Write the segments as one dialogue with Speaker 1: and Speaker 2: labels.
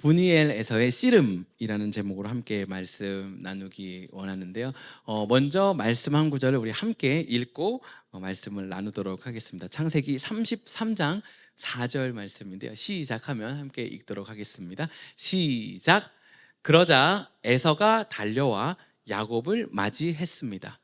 Speaker 1: 브니엘에서의 씨름이라는 제목으로 함께 말씀 나누기 원하는데요. 먼저 말씀 한 구절을 우리 함께 읽고 말씀을 나누도록 하겠습니다. 창세기 33장 4절 말씀인데요. 시작하면 함께 읽도록 하겠습니다. 시작. 그러자 에서가 달려와 야곱을 맞이했습니다.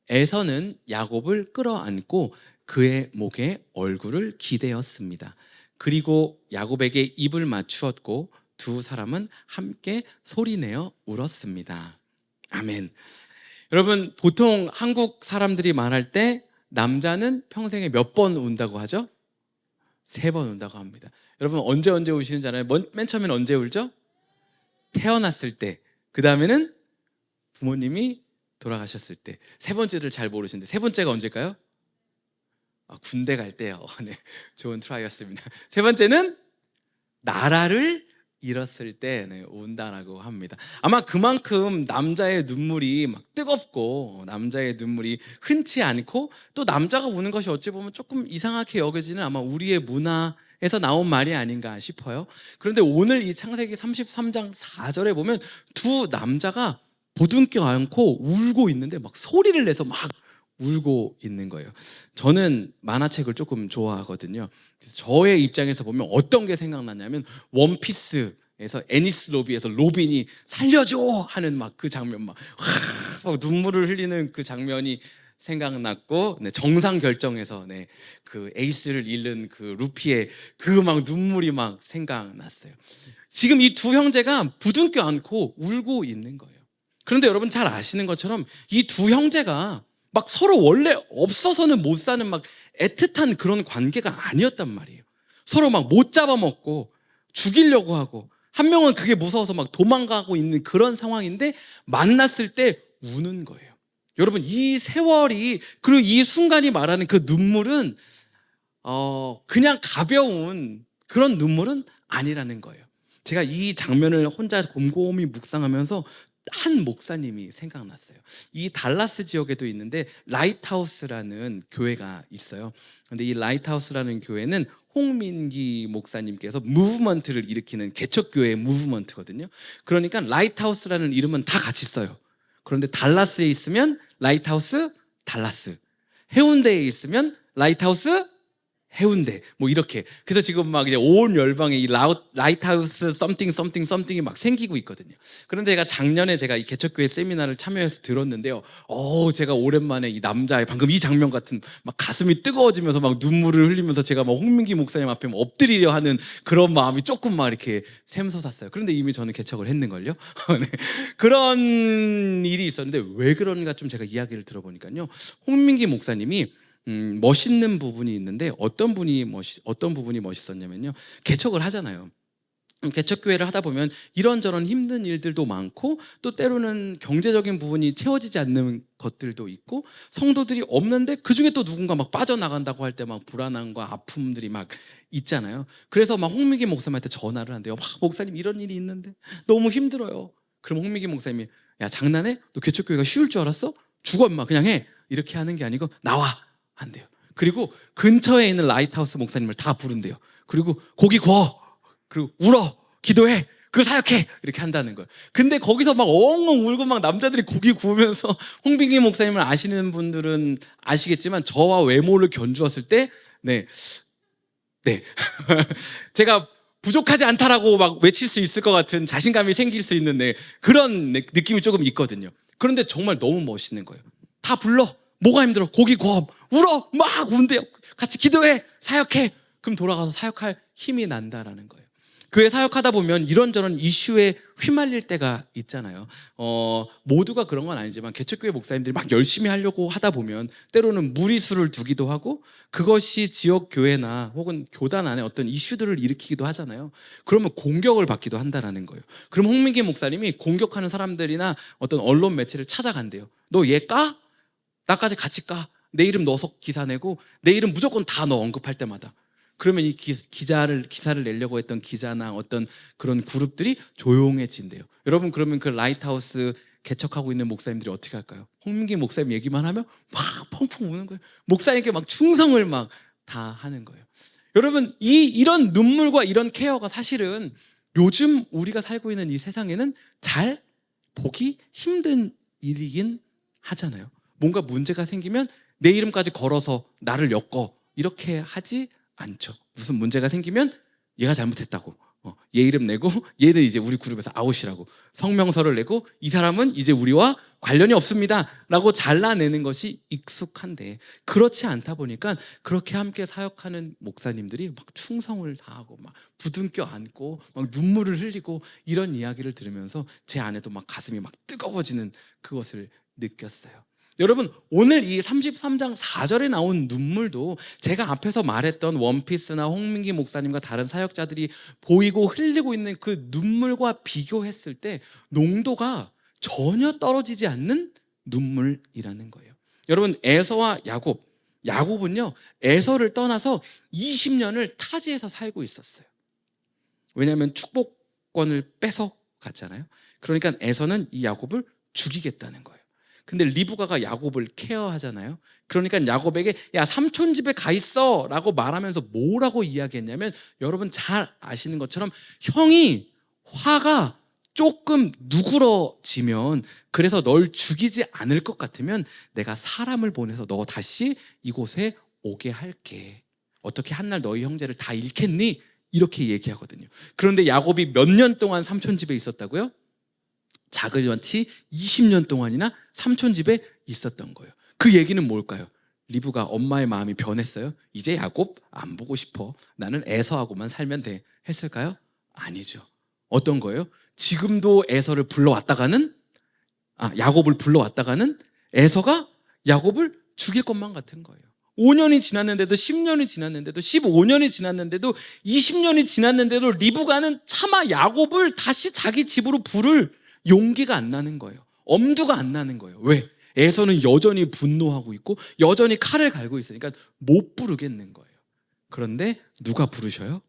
Speaker 1: 에서는 야곱을 끌어안고 그의 목에 얼굴을 기대었습니다. 그리고 야곱에게 입을 맞추었고 두 사람은 함께 소리내어 울었습니다. 아멘. 여러분, 보통 한국 사람들이 말할 때 남자는 평생에 몇 번 운다고 하죠? 3번 운다고 합니다. 여러분, 언제 우시는지 알아요? 맨 처음엔 언제 울죠? 태어났을 때. 그 다음에는 부모님이 돌아가셨을 때. 세 번째를 잘 모르시는데 세 번째가 언제일까요? 군대 갈 때요. 네, 좋은 트라이였습니다. 세 번째는 나라를 잃었을 때 운다라고 합니다. 아마 그만큼 남자의 눈물이 막 뜨겁고 남자의 눈물이 흔치 않고 또 남자가 우는 것이 어찌 보면 조금 이상하게 여겨지는 아마 우리의 문화에서 나온 말이 아닌가 싶어요. 그런데 오늘 이 창세기 33장 4절에 보면 두 남자가 보둥켜 안고 울고 있는데 막 소리를 내서 막 울고 있는 거예요. 저는 만화책을 조금 좋아하거든요. 저의 입장에서 보면 어떤 게 생각나냐면 원피스에서 애니스 로비에서 로빈이 살려줘 하는 막 그 장면 막 눈물을 흘리는 그 장면이 생각났고, 정상 결정에서 그 에이스를 잃는 그 루피의 그 막 눈물이 막 생각났어요. 지금 이 두 형제가 부둥켜 안고 울고 있는 거예요. 그런데 여러분 잘 아시는 것처럼 이 두 형제가 막 서로 원래 없어서는 못 사는 막 애틋한 그런 관계가 아니었단 말이에요. 서로 막 못 잡아먹고 죽이려고 하고 한 명은 그게 무서워서 막 도망가고 있는 그런 상황인데 만났을 때 우는 거예요. 여러분, 이 세월이 그리고 이 순간이 말하는 그 눈물은 그냥 가벼운 그런 눈물은 아니라는 거예요. 제가 이 장면을 혼자 곰곰이 묵상하면서 한 목사님이 생각났어요. 이 달라스 지역에도 있는데 라이트하우스라는 교회가 있어요. 근데 이 라이트하우스라는 교회는 홍민기 목사님께서 무브먼트를 일으키는 개척교회의 무브먼트거든요. 그러니까 라이트하우스라는 이름은 다 같이 써요. 그런데 달라스에 있으면 라이트하우스 달라스, 해운대에 있으면 라이트하우스 해운대, 뭐 이렇게. 그래서 지금 막 이제 온 열방에 이 라이트하우스 썸띵이 막 생기고 있거든요. 그런데 제가 이 개척교회 세미나를 참여해서 들었는데요. 제가 오랜만에 이 남자의 방금 이 장면 같은 막 가슴이 뜨거워지면서 막 눈물을 흘리면서 제가 막 홍민기 목사님 앞에 막 엎드리려 하는 그런 마음이 조금 막 이렇게 샘솟았어요. 그런데 이미 저는 개척을 했는걸요. 네. 그런 일이 있었는데 왜 그런가 좀 제가 이야기를 들어보니까요. 홍민기 목사님이 멋있는 부분이 있는데 어떤 부분이 멋있었냐면요. 개척을 하잖아요. 개척교회를 하다 보면 이런저런 힘든 일들도 많고 또 때로는 경제적인 부분이 채워지지 않는 것들도 있고 성도들이 없는데 그중에 또 누군가 막 빠져나간다고 할 때 막 불안함과 아픔들이 막 있잖아요. 그래서 막 홍미기 목사님한테 전화를 한대요. 목사님 이런 일이 있는데 너무 힘들어요. 그럼 홍미기 목사님이 야 장난해? 너 개척교회가 쉬울 줄 알았어? 죽어 임마 그냥 해. 이렇게 하는 게 아니고 나와. 안 돼요. 그리고 근처에 있는 라이트하우스 목사님을 다 부른대요. 그리고 고기 구워. 그리고 울어. 기도해. 그걸 사역해. 이렇게 한다는 거예요. 근데 거기서 막 엉엉 울고 막 남자들이 고기 구우면서 홍빈기 목사님을 아시는 분들은 아시겠지만 저와 외모를 견주었을 때 제가 부족하지 않다라고 막 외칠 수 있을 것 같은 자신감이 생길 수 있는 그런 느낌이 조금 있거든요. 그런데 정말 너무 멋있는 거예요. 다 불러. 뭐가 힘들어? 고기 구워. 울어. 막 운대요. 같이 기도해. 사역해. 그럼 돌아가서 사역할 힘이 난다라는 거예요. 교회 사역하다 보면 이런저런 이슈에 휘말릴 때가 있잖아요. 모두가 그런 건 아니지만 개척교회 목사님들이 막 열심히 하려고 하다 보면 때로는 무리수를 두기도 하고 그것이 지역 교회나 혹은 교단 안에 어떤 이슈들을 일으키기도 하잖아요. 그러면 공격을 받기도 한다라는 거예요. 그럼 홍민기 목사님이 공격하는 사람들이나 어떤 언론 매체를 찾아간대요. 너 얘 까? 나까지 같이 까. 내 이름 넣어서 기사 내고 내 이름 무조건 다 너 언급할 때마다. 그러면 이 기사를 내려고 했던 기자나 어떤 그런 그룹들이 조용해진대요. 여러분 그러면 그 라이트하우스 개척하고 있는 목사님들이 어떻게 할까요? 홍민기 목사님 얘기만 하면 막 펑펑 우는 거예요. 목사님께 막 충성을 막 다 하는 거예요. 여러분 이런 눈물과 이런 케어가 사실은 요즘 우리가 살고 있는 이 세상에는 잘 보기 힘든 일이긴 하잖아요. 뭔가 문제가 생기면 내 이름까지 걸어서 나를 엮어 이렇게 하지 않죠. 무슨 문제가 생기면 얘가 잘못했다고 얘 이름 내고 얘는 이제 우리 그룹에서 아웃이라고 성명서를 내고 이 사람은 이제 우리와 관련이 없습니다 라고 잘라내는 것이 익숙한데, 그렇지 않다 보니까 그렇게 함께 사역하는 목사님들이 막 충성을 다하고 막 부둥켜 안고 막 눈물을 흘리고 이런 이야기를 들으면서 제 안에도 막 가슴이 막 뜨거워지는 그것을 느꼈어요. 여러분, 오늘 이 33장 4절에 나온 눈물도 제가 앞에서 말했던 원피스나 홍민기 목사님과 다른 사역자들이 보이고 흘리고 있는 그 눈물과 비교했을 때 농도가 전혀 떨어지지 않는 눈물이라는 거예요. 여러분, 에서와 야곱은요 에서를 떠나서 20년을 타지에서 살고 있었어요. 왜냐하면 축복권을 뺏어 갔잖아요. 그러니까 에서는 이 야곱을 죽이겠다는 거예요. 근데 리브가가 야곱을 케어하잖아요. 그러니까 야곱에게 야 삼촌 집에 가 있어 라고 말하면서 뭐라고 이야기했냐면, 여러분 잘 아시는 것처럼 형이 화가 조금 누그러지면, 그래서 널 죽이지 않을 것 같으면 내가 사람을 보내서 너 다시 이곳에 오게 할게. 어떻게 한 날 너희 형제를 다 잃겠니? 이렇게 얘기하거든요. 그런데 야곱이 몇 년 동안 삼촌 집에 있었다고요? 자그마치 20년 동안이나 삼촌 집에 있었던 거예요. 그 얘기는 뭘까요? 리브가 엄마의 마음이 변했어요. 이제 야곱 안 보고 싶어. 나는 에서하고만 살면 돼. 했을까요? 아니죠. 어떤 거예요? 지금도 에서를 불러왔다가는 야곱을 불러왔다가는 에서가 야곱을 죽일 것만 같은 거예요. 5년이 지났는데도 10년이 지났는데도 15년이 지났는데도 20년이 지났는데도 리브가는 차마 야곱을 다시 자기 집으로 부를 용기가 안 나는 거예요. 엄두가 안 나는 거예요. 왜? 에서는 여전히 분노하고 있고 여전히 칼을 갈고 있으니까 못 부르겠는 거예요. 그런데 누가 부르셔요?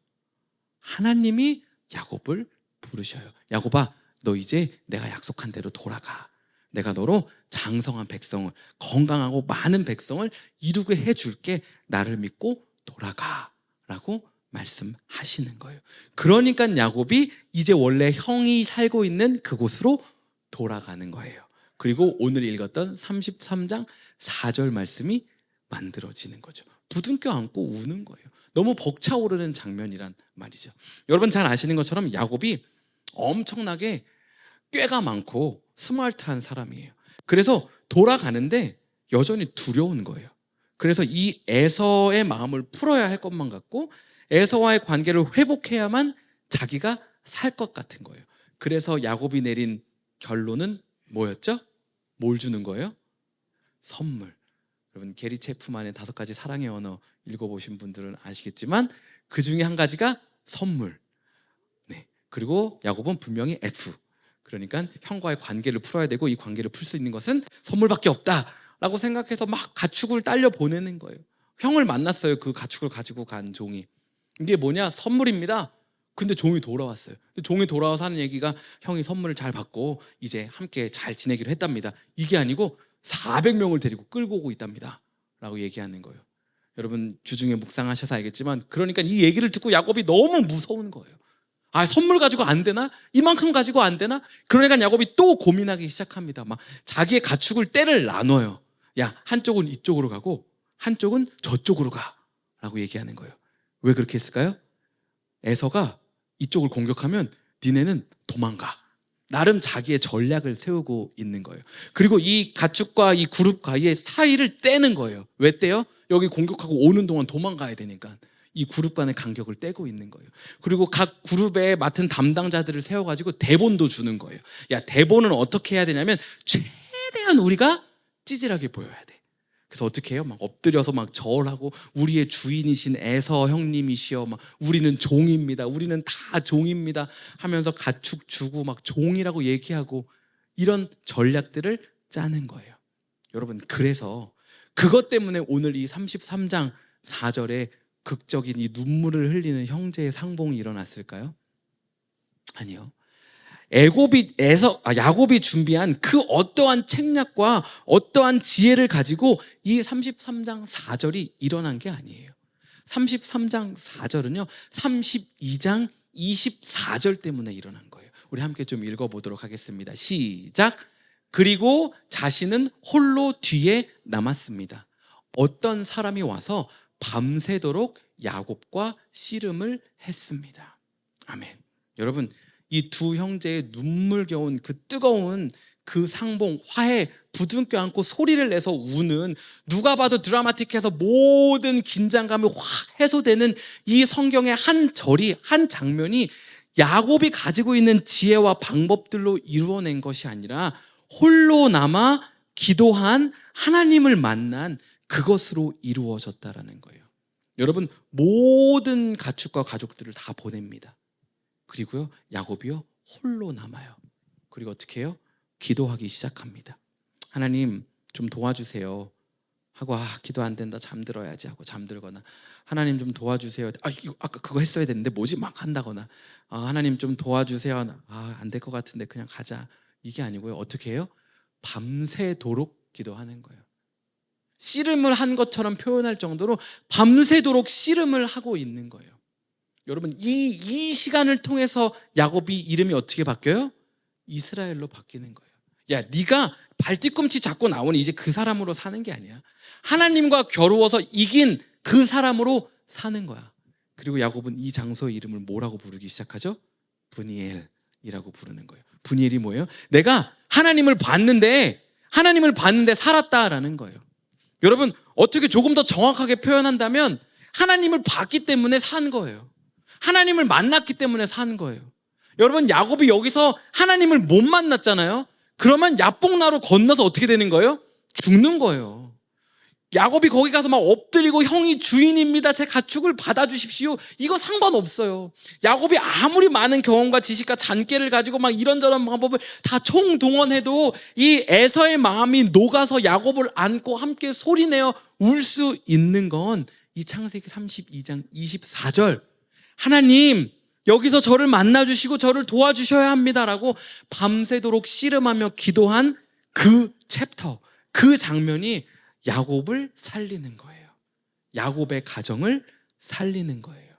Speaker 1: 하나님이 야곱을 부르셔요. 야곱아, 너 이제 내가 약속한 대로 돌아가. 내가 너로 장성한 백성을, 건강하고 많은 백성을 이루게 해줄게. 나를 믿고 돌아가 라고 말씀하시는 거예요. 그러니까 야곱이 이제 원래 형이 살고 있는 그곳으로 돌아가는 거예요. 그리고 오늘 읽었던 33장 4절 말씀이 만들어지는 거죠. 부둥켜 안고 우는 거예요. 너무 벅차오르는 장면이란 말이죠. 여러분 잘 아시는 것처럼 야곱이 엄청나게 꾀가 많고 스마트한 사람이에요. 그래서 돌아가는데 여전히 두려운 거예요. 그래서 이 에서의 마음을 풀어야 할 것만 같고 에서와의 관계를 회복해야만 자기가 살 것 같은 거예요. 그래서 야곱이 내린 결론은 뭐였죠? 뭘 주는 거예요? 선물. 여러분 게리 체프만의 5가지 사랑의 언어 읽어보신 분들은 아시겠지만 그 중에 한 가지가 선물. 네. 그리고 야곱은 분명히 F. 그러니까 형과의 관계를 풀어야 되고 이 관계를 풀 수 있는 것은 선물밖에 없다라고 생각해서 막 가축을 딸려 보내는 거예요. 형을 만났어요. 그 가축을 가지고 간 종이. 이게 뭐냐? 선물입니다. 근데 종이 돌아왔어요. 근데 종이 돌아와서 하는 얘기가 형이 선물을 잘 받고 이제 함께 잘 지내기로 했답니다. 이게 아니고 400명을 데리고 끌고 오고 있답니다 라고 얘기하는 거예요. 여러분 주중에 묵상하셔서 알겠지만, 그러니까 이 얘기를 듣고 야곱이 너무 무서운 거예요. 선물 가지고 안 되나? 이만큼 가지고 안 되나? 그러니까 야곱이 또 고민하기 시작합니다. 막 자기의 가축을 떼를 나눠요. 야, 한쪽은 이쪽으로 가고 한쪽은 저쪽으로 가 라고 얘기하는 거예요. 왜 그렇게 했을까요? 에서가 이쪽을 공격하면 니네는 도망가. 나름 자기의 전략을 세우고 있는 거예요. 그리고 이 가축과 이 그룹과의 사이를 떼는 거예요. 왜 떼요? 여기 공격하고 오는 동안 도망가야 되니까. 이 그룹 간의 간격을 떼고 있는 거예요. 그리고 각 그룹에 맡은 담당자들을 세워가지고 대본도 주는 거예요. 야, 대본은 어떻게 해야 되냐면 최대한 우리가 찌질하게 보여야 돼. 그래서 어떻게 해요? 막 엎드려서 막 절하고 우리의 주인이신 에서 형님이시여, 막 우리는 종입니다. 우리는 다 종입니다. 하면서 가축 주고 막 종이라고 얘기하고 이런 전략들을 짜는 거예요. 여러분, 그래서 그것 때문에 오늘 이 33장 4절에 극적인 이 눈물을 흘리는 형제의 상봉이 일어났을까요? 아니요. 야곱이 준비한 그 어떠한 책략과 어떠한 지혜를 가지고 이 33장 4절이 일어난 게 아니에요. 33장 4절은요 32장 24절 때문에 일어난 거예요. 우리 함께 좀 읽어보도록 하겠습니다. 시작. 그리고 자신은 홀로 뒤에 남았습니다. 어떤 사람이 와서 밤새도록 야곱과 씨름을 했습니다. 아멘. 여러분, 이 두 형제의 눈물겨운 그 뜨거운 그 상봉, 화해, 부둥켜 안고 소리를 내서 우는, 누가 봐도 드라마틱해서 모든 긴장감이 확 해소되는 이 성경의 한 절이, 한 장면이 야곱이 가지고 있는 지혜와 방법들로 이루어낸 것이 아니라 홀로 남아 기도한 하나님을 만난 그것으로 이루어졌다라는 거예요. 여러분, 모든 가축과 가족들을 다 보냅니다. 그리고요, 야곱이요 홀로 남아요. 그리고 어떻게 해요? 기도하기 시작합니다. 하나님 좀 도와주세요 하고, 기도 안 된다, 잠들어야지 하고 잠들거나, 하나님 좀 도와주세요, 이거 아까 그거 했어야 되는데 뭐지 막 한다거나, 하나님 좀 도와주세요, 안 될 것 같은데 그냥 가자, 이게 아니고요, 어떻게 해요? 밤새도록 기도하는 거예요. 씨름을 한 것처럼 표현할 정도로 밤새도록 씨름을 하고 있는 거예요. 여러분, 이 시간을 통해서 야곱이 이름이 어떻게 바뀌어요? 이스라엘로 바뀌는 거예요. 야, 네가 발뒤꿈치 잡고 나오니 이제 그 사람으로 사는 게 아니야. 하나님과 겨루어서 이긴 그 사람으로 사는 거야. 그리고 야곱은 이 장소의 이름을 뭐라고 부르기 시작하죠? 브니엘이라고 부르는 거예요. 브니엘이 뭐예요? 내가 하나님을 봤는데 살았다라는 거예요. 여러분, 어떻게 조금 더 정확하게 표현한다면 하나님을 봤기 때문에 산 거예요. 하나님을 만났기 때문에 산 거예요. 여러분, 야곱이 여기서 하나님을 못 만났잖아요. 그러면 야복나루 건너서 어떻게 되는 거예요? 죽는 거예요. 야곱이 거기 가서 막 엎드리고 형이 주인입니다, 제 가축을 받아주십시오, 이거 상관없어요. 야곱이 아무리 많은 경험과 지식과 잔꾀를 가지고 막 이런저런 방법을 다 총동원해도 이 에서의 마음이 녹아서 야곱을 안고 함께 소리내어 울 수 있는 건 이 창세기 32장 24절, 하나님 여기서 저를 만나주시고 저를 도와주셔야 합니다라고 밤새도록 씨름하며 기도한 그 챕터, 그 장면이 야곱을 살리는 거예요. 야곱의 가정을 살리는 거예요.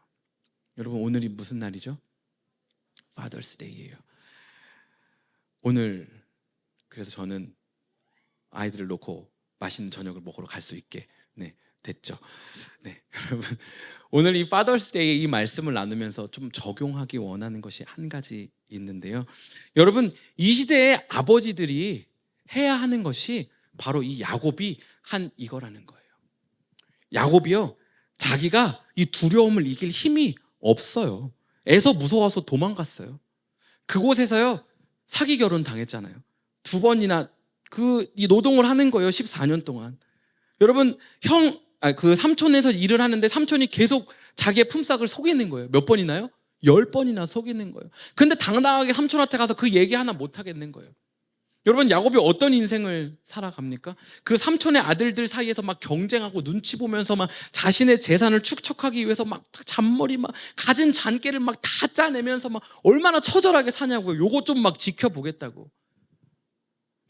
Speaker 1: 여러분, 오늘이 무슨 날이죠? Father's Day예요. 오늘 그래서 저는 아이들을 놓고 맛있는 저녁을 먹으러 갈 수 있게 됐죠. 여러분, 오늘 이 Father's Day의 이 말씀을 나누면서 좀 적용하기 원하는 것이 한 가지 있는데요. 여러분, 이 시대의 아버지들이 해야 하는 것이 바로 이 야곱이 한 이거라는 거예요. 야곱이요, 자기가 이 두려움을 이길 힘이 없어요. 애서 무서워서 도망갔어요. 그곳에서요 사기 결혼 당했잖아요. 2번이나 이 노동을 하는 거예요. 14년 동안. 여러분, 그 삼촌에서 일을 하는데 삼촌이 계속 자기의 품삯을 속이는 거예요. 몇 번이나요? 10번이나 속이는 거예요. 근데 당당하게 삼촌한테 가서 그 얘기 하나 못 하겠는 거예요. 여러분, 야곱이 어떤 인생을 살아갑니까? 그 삼촌의 아들들 사이에서 막 경쟁하고 눈치 보면서 막 자신의 재산을 축적하기 위해서 막 잔머리 막 가진 잔꾀를 막 다 짜내면서 막 얼마나 처절하게 사냐고요. 요거 좀 막 지켜보겠다고.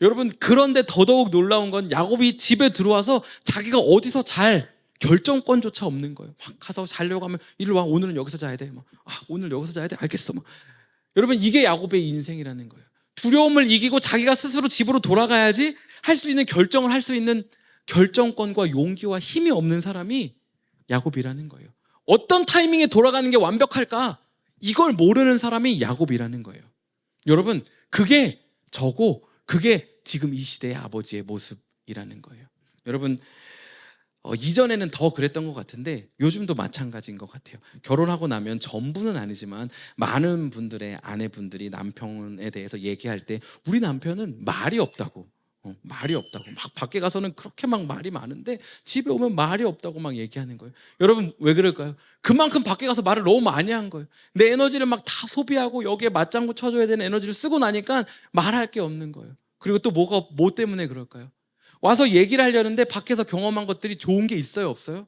Speaker 1: 여러분, 그런데 더더욱 놀라운 건 야곱이 집에 들어와서 자기가 어디서 잘 결정권조차 없는 거예요. 막 가서 자려고 하면 이리 와, 오늘은 여기서 자야 돼. 막, 오늘 여기서 자야 돼. 알겠어. 막. 여러분, 이게 야곱의 인생이라는 거예요. 두려움을 이기고 자기가 스스로 집으로 돌아가야지 할 수 있는 결정을 할 수 있는 결정권과 용기와 힘이 없는 사람이 야곱이라는 거예요. 어떤 타이밍에 돌아가는 게 완벽할까? 이걸 모르는 사람이 야곱이라는 거예요. 여러분, 그게 저고 그게 지금 이 시대의 아버지의 모습이라는 거예요. 여러분, 이전에는 더 그랬던 것 같은데 요즘도 마찬가지인 것 같아요. 결혼하고 나면 전부는 아니지만 많은 분들의 아내분들이 남편에 대해서 얘기할 때 우리 남편은 말이 없다고, 말이 없다고 막 밖에 가서는 그렇게 막 말이 많은데 집에 오면 말이 없다고 막 얘기하는 거예요. 여러분, 왜 그럴까요? 그만큼 밖에 가서 말을 너무 많이 한 거예요. 내 에너지를 막 다 소비하고 여기에 맞장구 쳐줘야 되는 에너지를 쓰고 나니까 말할 게 없는 거예요. 그리고 또 뭐 때문에 그럴까요? 와서 얘기를 하려는데 밖에서 경험한 것들이 좋은 게 있어요, 없어요?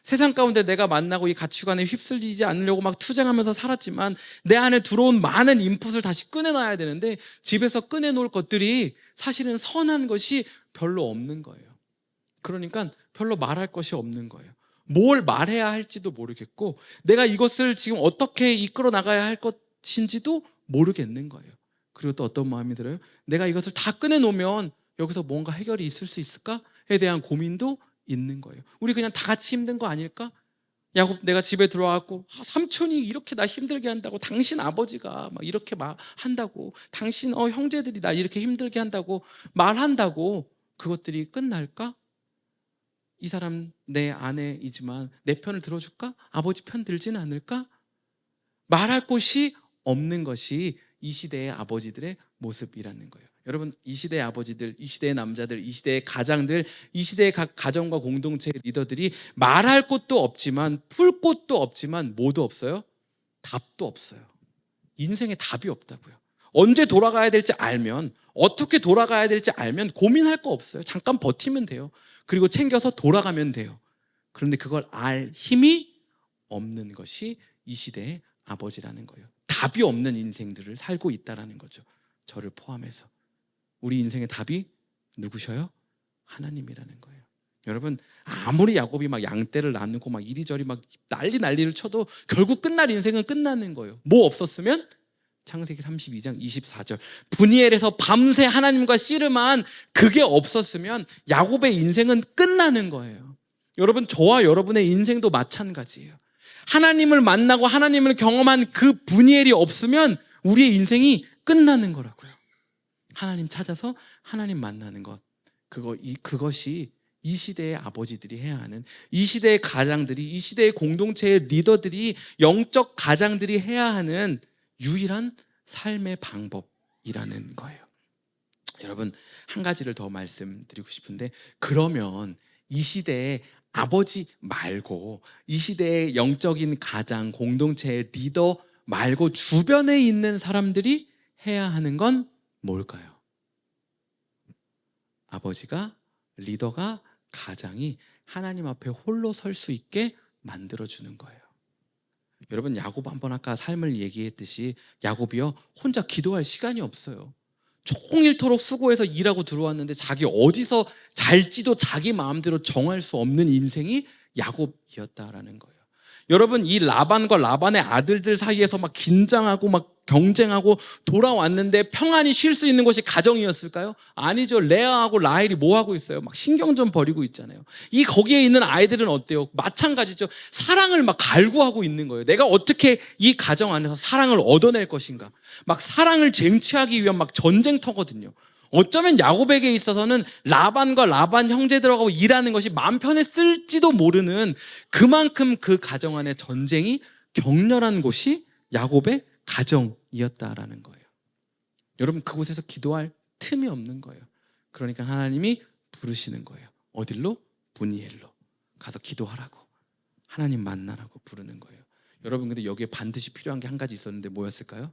Speaker 1: 세상 가운데 내가 만나고 이 가치관에 휩쓸리지 않으려고 막 투쟁하면서 살았지만 내 안에 들어온 많은 인풋을 다시 꺼내놔야 되는데 집에서 꺼내놓을 것들이 사실은 선한 것이 별로 없는 거예요. 그러니까 별로 말할 것이 없는 거예요. 뭘 말해야 할지도 모르겠고 내가 이것을 지금 어떻게 이끌어 나가야 할 것인지도 모르겠는 거예요. 그리고 또 어떤 마음이 들어요? 내가 이것을 다 꺼내놓으면 여기서 뭔가 해결이 있을 수 있을까에 대한 고민도 있는 거예요. 우리 그냥 다 같이 힘든 거 아닐까? 야곱, 내가 집에 들어와갖고 삼촌이 이렇게 나 힘들게 한다고, 당신 아버지가 막 이렇게 한다고, 당신 형제들이 나 이렇게 힘들게 한다고 말한다고 그것들이 끝날까? 이 사람 내 아내이지만 내 편을 들어줄까? 아버지 편 들지는 않을까? 말할 곳이 없는 것이 이 시대의 아버지들의 모습이라는 거예요. 여러분, 이 시대의 아버지들, 이 시대의 남자들, 이 시대의 가장들, 이 시대의 각 가정과 공동체 리더들이 말할 곳도 없지만, 풀 곳도 없지만 뭐도 없어요? 답도 없어요. 인생에 답이 없다고요. 언제 돌아가야 될지 알면, 어떻게 돌아가야 될지 알면 고민할 거 없어요. 잠깐 버티면 돼요. 그리고 챙겨서 돌아가면 돼요. 그런데 그걸 알 힘이 없는 것이 이 시대의 아버지라는 거예요. 답이 없는 인생들을 살고 있다라는 거죠. 저를 포함해서. 우리 인생의 답이 누구셔요? 하나님이라는 거예요. 여러분, 아무리 야곱이 막 양떼를 나누고 막 이리저리 막 난리를 쳐도 결국 끝날 인생은 끝나는 거예요. 뭐 없었으면? 창세기 32장 24절 분이엘에서 밤새 하나님과 씨름한 그게 없었으면 야곱의 인생은 끝나는 거예요. 여러분, 저와 여러분의 인생도 마찬가지예요. 하나님을 만나고 하나님을 경험한 그 분이엘이 없으면 우리의 인생이 끝나는 거라고요. 하나님 찾아서 하나님 만나는 것, 그것이 이 시대의 아버지들이 해야 하는, 이 시대의 가장들이, 이 시대의 공동체의 리더들이, 영적 가장들이 해야 하는 유일한 삶의 방법이라는 거예요. 여러분, 한 가지를 더 말씀드리고 싶은데, 그러면 이 시대의 아버지 말고, 이 시대의 영적인 가장, 공동체의 리더 말고 주변에 있는 사람들이 해야 하는 건 뭘까요? 아버지가, 리더가, 가장이 하나님 앞에 홀로 설 수 있게 만들어주는 거예요. 여러분, 야곱 한번 아까 삶을 얘기했듯이 야곱이요, 혼자 기도할 시간이 없어요. 종일토록 수고해서 일하고 들어왔는데 자기 어디서 잘지도 자기 마음대로 정할 수 없는 인생이 야곱이었다라는 거예요. 여러분, 이 라반과 라반의 아들들 사이에서 막 긴장하고 막 경쟁하고 돌아왔는데 평안히 쉴 수 있는 곳이 가정이었을까요? 아니죠. 레아하고 라헬이 뭐 하고 있어요? 막 신경전 벌이고 있잖아요. 이 거기에 있는 아이들은 어때요? 마찬가지죠. 사랑을 막 갈구하고 있는 거예요. 내가 어떻게 이 가정 안에서 사랑을 얻어낼 것인가? 막 사랑을 쟁취하기 위한 막 전쟁터거든요. 어쩌면 야곱에게 있어서는 라반과 라반 형제들하고 일하는 것이 마음 편했을지도 모르는, 그만큼 그 가정 안에 전쟁이 격렬한 곳이 야곱의 가정이었다라는 거예요. 여러분, 그곳에서 기도할 틈이 없는 거예요. 그러니까 하나님이 부르시는 거예요. 어딜로? 분이엘로 가서 기도하라고, 하나님 만나라고 부르는 거예요. 여러분, 근데 여기에 반드시 필요한 게 한 가지 있었는데 뭐였을까요?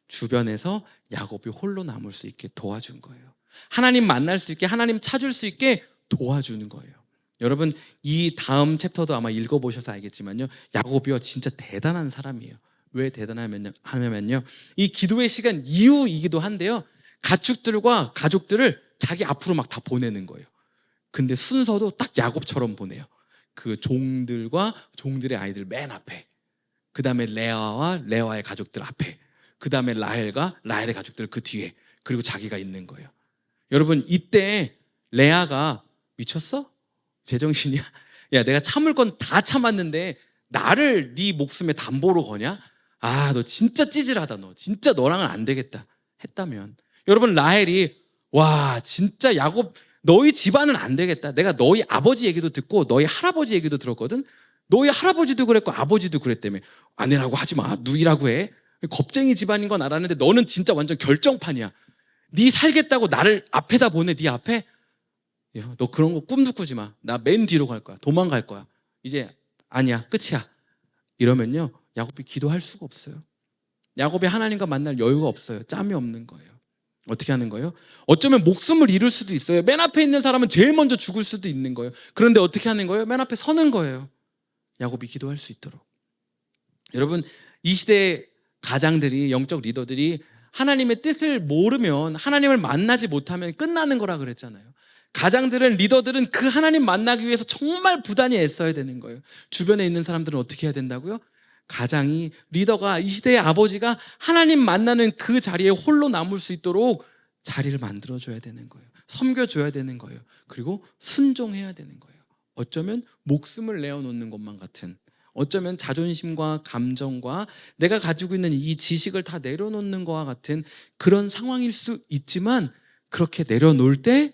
Speaker 1: 주변에서 야곱이 홀로 남을 수 있게 도와준 거예요. 하나님 만날 수 있게, 하나님 찾을 수 있게 도와주는 거예요. 여러분, 이 다음 챕터도 아마 읽어보셔서 알겠지만요, 야곱이요 진짜 대단한 사람이에요. 왜 대단하면요, 이 기도의 시간 이후이기도 한데요, 가축들과 가족들을 자기 앞으로 막 다 보내는 거예요. 근데 순서도 딱 야곱처럼 보내요. 그 종들과 종들의 아이들 맨 앞에, 그 다음에 레아와 레아의 가족들 앞에, 그 다음에 라헬과 라헬의 가족들 그 뒤에, 그리고 자기가 있는 거예요. 여러분, 이때 레아가 미쳤어? 제정신이야? 야, 내가 참을 건 다 참았는데 나를 네 목숨의 담보로 거냐? 아, 너 진짜 찌질하다. 너 진짜 너랑은 안 되겠다 했다면, 여러분, 라헬이 와, 진짜 야곱 너희 집안은 안 되겠다. 내가 너희 아버지 얘기도 듣고 너희 할아버지 얘기도 들었거든. 너희 할아버지도 그랬고 아버지도 그랬다며. 아내라고 하지 마, 누이라고 해. 겁쟁이 집안인 건 알았는데 너는 진짜 완전 결정판이야. 네 살겠다고 나를 앞에다 보내. 네 앞에? 야, 너 그런 거 꿈도 꾸지 마. 나 맨 뒤로 갈 거야. 도망갈 거야. 이제 아니야, 끝이야. 이러면요, 야곱이 기도할 수가 없어요. 야곱이 하나님과 만날 여유가 없어요. 짬이 없는 거예요. 어떻게 하는 거예요? 어쩌면 목숨을 잃을 수도 있어요. 맨 앞에 있는 사람은 제일 먼저 죽을 수도 있는 거예요. 그런데 어떻게 하는 거예요? 맨 앞에 서는 거예요. 야곱이 기도할 수 있도록. 여러분, 이 시대의 가장들이, 영적 리더들이 하나님의 뜻을 모르면, 하나님을 만나지 못하면 끝나는 거라 그랬잖아요. 가장들은, 리더들은 그 하나님 만나기 위해서 정말 부단히 애써야 되는 거예요. 주변에 있는 사람들은 어떻게 해야 된다고요? 가장이, 리더가, 이 시대의 아버지가 하나님 만나는 그 자리에 홀로 남을 수 있도록 자리를 만들어줘야 되는 거예요. 섬겨줘야 되는 거예요. 그리고 순종해야 되는 거예요. 어쩌면 목숨을 내어놓는 것만 같은, 어쩌면 자존심과 감정과 내가 가지고 있는 이 지식을 다 내려놓는 것과 같은 그런 상황일 수 있지만, 그렇게 내려놓을 때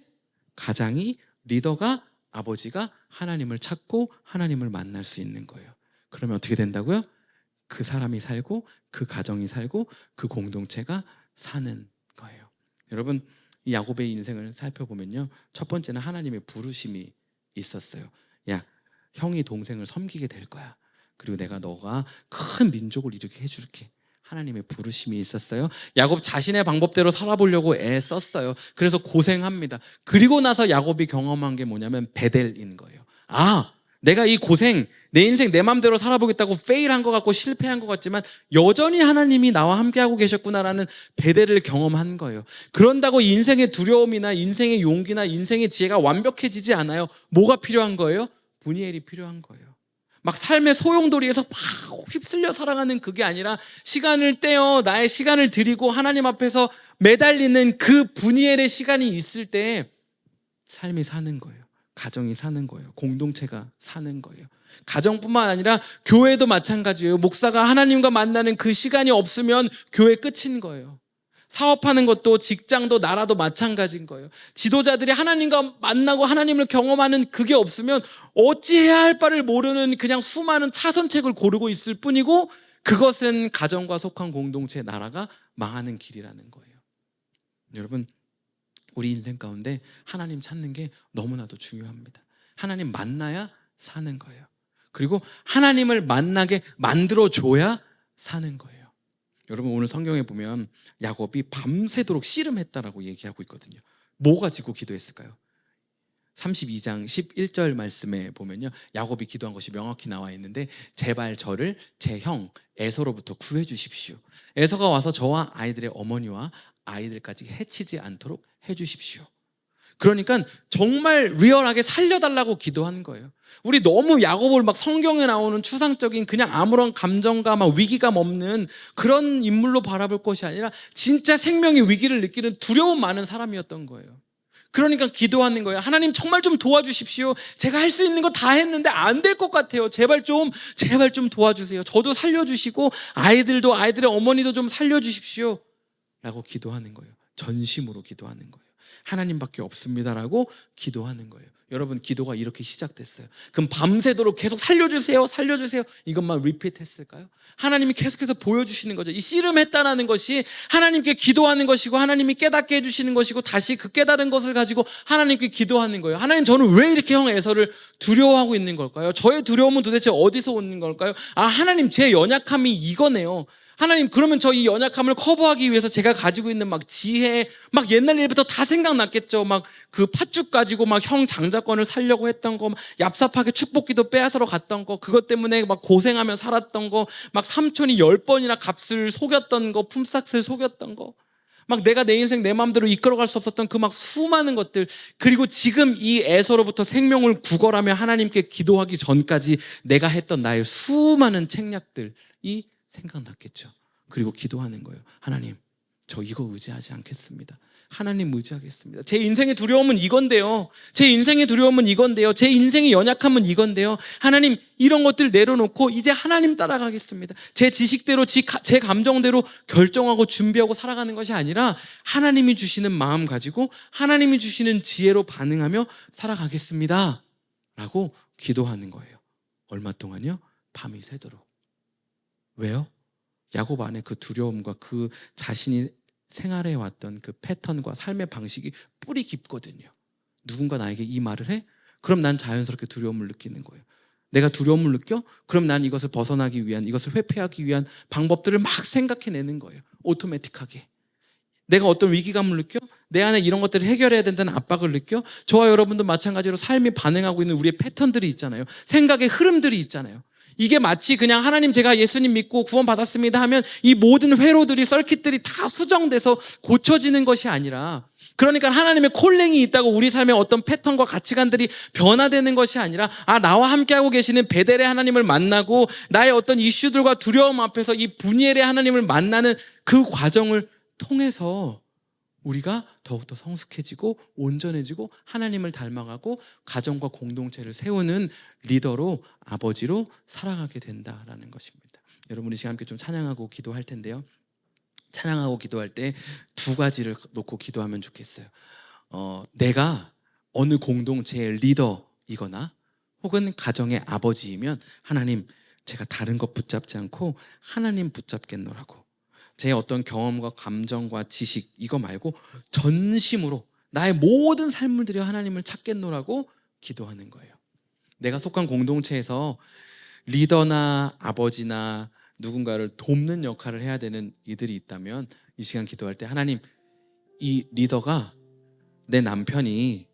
Speaker 1: 가장이, 리더가, 아버지가 하나님을 찾고 하나님을 만날 수 있는 거예요. 그러면 어떻게 된다고요? 그 사람이 살고, 그 가정이 살고, 그 공동체가 사는 거예요. 여러분, 이 야곱의 인생을 살펴보면요, 첫 번째는 하나님의 부르심이 있었어요. 야, 형이 동생을 섬기게 될 거야. 그리고 내가 너가 큰 민족을 이루게 해줄게. 하나님의 부르심이 있었어요. 야곱 자신의 방법대로 살아보려고 애썼어요. 그래서 고생합니다. 그리고 나서 야곱이 경험한 게 뭐냐면 베델인 거예요. 아, 내가 이 고생, 내 인생 내 맘대로 살아보겠다고 페일한 것 같고 실패한 것 같지만 여전히 하나님이 나와 함께하고 계셨구나라는 베델을 경험한 거예요. 그런다고 인생의 두려움이나 인생의 용기나 인생의 지혜가 완벽해지지 않아요. 뭐가 필요한 거예요? 분이엘이 필요한 거예요. 막 삶의 소용돌이에서 막 휩쓸려 살아가는 그게 아니라 시간을 떼어 나의 시간을 드리고 하나님 앞에서 매달리는 그 분이엘의 시간이 있을 때 삶이 사는 거예요. 가정이 사는 거예요. 공동체가 사는 거예요. 가정뿐만 아니라 교회도 마찬가지예요. 목사가 하나님과 만나는 그 시간이 없으면 교회 끝인 거예요. 사업하는 것도, 직장도, 나라도 마찬가지인 거예요. 지도자들이 하나님과 만나고 하나님을 경험하는 그게 없으면 어찌해야 할 바를 모르는 그냥 수많은 차선책을 고르고 있을 뿐이고, 그것은 가정과 속한 공동체, 나라가 망하는 길이라는 거예요. 여러분, 우리 인생 가운데 하나님 찾는 게 너무나도 중요합니다. 하나님 만나야 사는 거예요. 그리고 하나님을 만나게 만들어줘야 사는 거예요. 여러분, 오늘 성경에 보면 야곱이 밤새도록 씨름했다라고 얘기하고 있거든요. 뭐 가지고 기도했을까요? 32장 11절 말씀에 보면요, 야곱이 기도한 것이 명확히 나와 있는데, 제발 저를 제 형 에서로부터 구해 주십시오. 에서가 와서 저와 아이들의 어머니와 아이들까지 해치지 않도록 해 주십시오. 그러니까 정말 리얼하게 살려달라고 기도하는 거예요. 우리 너무 야곱을 막 성경에 나오는 추상적인 그냥 아무런 감정과 막 위기감 없는 그런 인물로 바라볼 것이 아니라 진짜 생명의 위기를 느끼는 두려움 많은 사람이었던 거예요. 그러니까 기도하는 거예요. 하나님 정말 좀 도와주십시오. 제가 할 수 있는 거 다 했는데 안 될 것 같아요. 제발 좀 도와주세요. 저도 살려주시고 아이들도, 아이들의 어머니도 좀 살려주십시오 라고 기도하는 거예요. 전심으로 기도하는 거예요. 하나님밖에 없습니다라고 기도하는 거예요. 여러분, 기도가 이렇게 시작됐어요. 그럼 밤새도록 계속 살려주세요, 살려주세요 이것만 리피트했을까요? 하나님이 계속해서 보여주시는 거죠. 이 씨름했다라는 것이 하나님께 기도하는 것이고, 하나님이 깨닫게 해주시는 것이고, 다시 그 깨달은 것을 가지고 하나님께 기도하는 거예요. 하나님, 저는 왜 이렇게 형 에서를 두려워하고 있는 걸까요? 저의 두려움은 도대체 어디서 오는 걸까요? 아, 하나님, 제 연약함이 이거네요. 하나님, 그러면 저 이 연약함을 커버하기 위해서 제가 가지고 있는 막 지혜, 막 옛날 일부터 다 생각났겠죠. 막 그 팥죽 가지고 막 형 장자권을 살려고 했던 거, 막 얍삽하게 축복기도 빼앗으러 갔던 거, 그것 때문에 막 고생하며 살았던 거, 막 삼촌이 10번이나 값을 속였던 거, 품삯을 속였던 거, 막 내가 내 인생 내 마음대로 이끌어갈 수 없었던 그 막 수많은 것들, 그리고 지금 이 에서로부터 생명을 구걸하며 하나님께 기도하기 전까지 내가 했던 나의 수많은 책략들이 생각났겠죠. 그리고 기도하는 거예요. 하나님, 저 이거 의지하지 않겠습니다. 하나님 의지하겠습니다. 제 인생의 두려움은 이건데요. 제 인생의 두려움은 이건데요. 제 인생의 연약함은 이건데요. 하나님, 이런 것들 내려놓고 이제 하나님 따라가겠습니다. 제 지식대로, 제 감정대로 결정하고 준비하고 살아가는 것이 아니라 하나님이 주시는 마음 가지고 하나님이 주시는 지혜로 반응하며 살아가겠습니다 라고 기도하는 거예요. 얼마 동안요? 밤이 새도록. 왜요? 야곱 안에 그 두려움과 그 자신이 생활해 왔던 그 패턴과 삶의 방식이 뿌리 깊거든요. 누군가 나에게 이 말을 해? 그럼 난 자연스럽게 두려움을 느끼는 거예요. 내가 두려움을 느껴? 그럼 난 이것을 벗어나기 위한, 이것을 회피하기 위한 방법들을 막 생각해내는 거예요. 오토매틱하게. 내가 어떤 위기감을 느껴? 내 안에 이런 것들을 해결해야 된다는 압박을 느껴? 저와 여러분도 마찬가지로 삶이 반응하고 있는 우리의 패턴들이 있잖아요. 생각의 흐름들이 있잖아요. 이게 마치 그냥 하나님 제가 예수님 믿고 구원 받았습니다 하면 이 모든 회로들이 서킷들이 다 수정돼서 고쳐지는 것이 아니라, 그러니까 하나님의 콜링이 있다고 우리 삶의 어떤 패턴과 가치관들이 변화되는 것이 아니라, 나와 함께하고 계시는 베델의 하나님을 만나고 나의 어떤 이슈들과 두려움 앞에서 이 분이엘의 하나님을 만나는 그 과정을 통해서 우리가 더욱더 성숙해지고 온전해지고 하나님을 닮아가고 가정과 공동체를 세우는 리더로, 아버지로 살아가게 된다라는 것입니다. 여러분 이 시간 함께 좀 찬양하고 기도할 텐데요. 찬양하고 기도할 때 두 가지를 놓고 기도하면 좋겠어요. 내가 어느 공동체의 리더이거나 혹은 가정의 아버지이면 하나님, 제가 다른 것 붙잡지 않고 하나님 붙잡겠노라고, 제 어떤 경험과 감정과 지식 이거 말고 전심으로 나의 모든 삶을 들여 하나님을 찾겠노라고 기도하는 거예요. 내가 속한 공동체에서 리더나 아버지나 누군가를 돕는 역할을 해야 되는 이들이 있다면 이 시간 기도할 때, 하나님, 이 리더가 내 남편이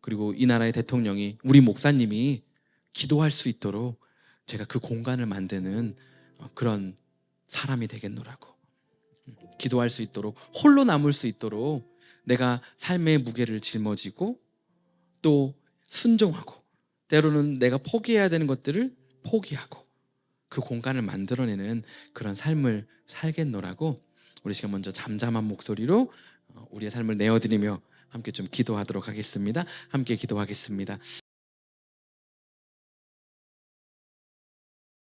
Speaker 1: 그리고 이 나라의 대통령이, 우리 목사님이 기도할 수 있도록 제가 그 공간을 만드는 그런 사람이 되겠노라고, 기도할 수 있도록, 홀로 남을 수 있도록 내가 삶의 무게를 짊어지고 또 순종하고 때로는 내가 포기해야 되는 것들을 포기하고 그 공간을 만들어내는 그런 삶을 살겠노라고, 우리 시간 먼저 잠잠한 목소리로 우리의 삶을 내어드리며 함께 좀 기도하도록 하겠습니다. 함께 기도하겠습니다.